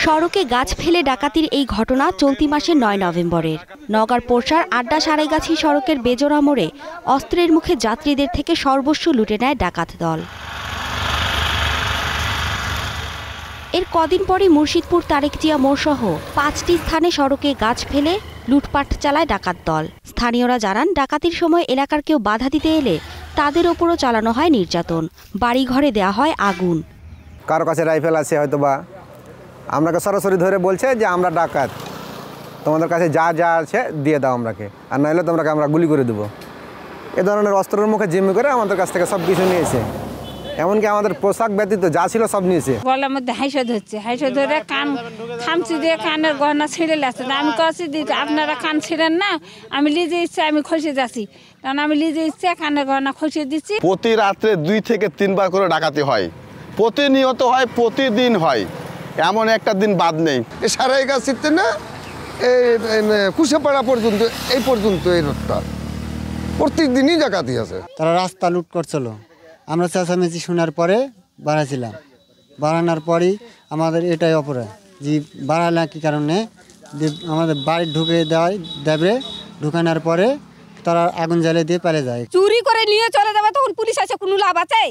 সড়কে গাছ ফেলে ডাকাতির এই ঘটনা চলতি মাসের ৯ নভেম্বরের। নওগাঁর পোরশার আড্ডা সারাইগাছি সড়কের বেজোড়া মোড়ে অস্ত্রের মুখে যাত্রীদের থেকে সর্বস্ব লুটে নেয় ডাকাত দল। এর কদিন পরই মুর্শিদপুর তারেকজিয়া মোড় সহ ৫টি স্থানে সড়কে গাছ ফেলে লুটপাট চালায় ডাকাত দল। স্থানীয়রা জানান, ডাকাতির সময় এলাকার কেউ বাধা দিতে এলে তাদের ওপরও চালানো হয় নির্যাতন, বাড়িঘরে দেয়া হয় আগুন। কারো কাছে রাইফেল আছে, হয়তোবা আমরাকে সরাসরি ধরে বলছে যে আমরা ডাকাত, তোমাদের কাছে যা যা আছে দিয়ে দাও আমরাকে, আর নাহলে তোমরাকে আমরা গুলি করে দেবো। এ ধরনের অস্ত্রের মুখে জিম্মি করে আমাদের কাছ থেকে সব কিছু নিয়েছে, এমনকি আমাদের পোশাক ব্যতীত যা ছিল সব নিয়েছে। গলার মধ্যে হাইসা ধরছে, হাইসা ধরে কান খামচি দিয়ে কানের গহনা ছিঁড়ে লাগছে। আমি কাছে আপনারা কান ছিঁড়েন না, আমি লিজে ইচ্ছে আমি খসে যাচ্ছি, কারণ আমি লিজে ইচ্ছে কানের গহনা খসিয়ে দিচ্ছি। প্রতি রাত্রে 2 থেকে 3 বার করে ডাকাতি হয়, প্রতিনিয়ত হয়, প্রতিদিন হয়, এমন একটা দিন বাদ নেই। সারাইগাছিতে না কুশাপাড়া পর্যন্ত এই রোডটা প্রত্যেকদিনই ডাকাতি আছে। তারা রাস্তা লুট করছিল, আমরা চেঁচামেচি শোনার পরে বাড়াইছিলাম। বাড়ানোর পরই আমাদের এটাই অপরাধ যে বাড়ালে কি কারণে আমাদের বাড়ি ঢুকে দেবে, ঢুকানোর পরে তারা আগুন জ্বালিয়ে দিয়ে পালিয়ে যায়। চুরি করে নিয়ে চলে যাবে, তখন পুলিশ আসে, কোনো লাভ আছে?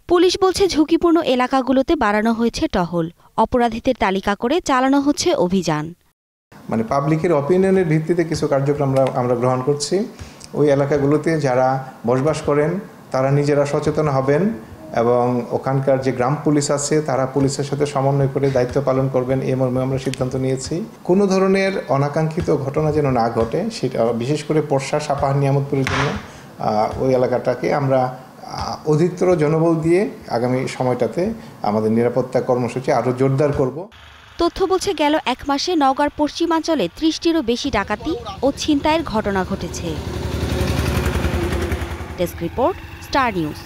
পুলিশ বলছে ঝুঁকিপূর্ণ এলাকাগুলোতে বাড়ানো হয়েছে টহল, অপরাধীদের তালিকা করে চালানো হচ্ছে অভিযান। মানে পাবলিকের অপিনিয়নের ভিত্তিতে কিছু কার্যক্রম আমরা গ্রহণ করছি। ওই এলাকাগুলোতে যারা বসবাস করেন তারা নিজেরা সচেতন হবেন এবং ওখানকার যে গ্রাম পুলিশ আছে তারা পুলিশের সাথে সমন্বয় করে দায়িত্ব পালন করবেন, এই মর্মে আমরা সিদ্ধান্ত নিয়েছি। কোনো ধরনের অনাকাঙ্ক্ষিত ঘটনা যেন না ঘটে, সেটা বিশেষ করে পোরশা সাপাহার নিয়ামতপুরের জন্য ওই এলাকাটাকে আমরা অধিকতর জনবল দিয়ে আগামী সময়টাতে আমাদের নিরাপত্তা কর্মসূচি আরও জোরদার করব। তথ্য বলছে, গেল ১ মাসে নওগাঁর পশ্চিমাঞ্চলে ৩০টিরও বেশি ডাকাতি ও ছিনতাইয়ের ঘটনা ঘটেছে। Desk report, star news.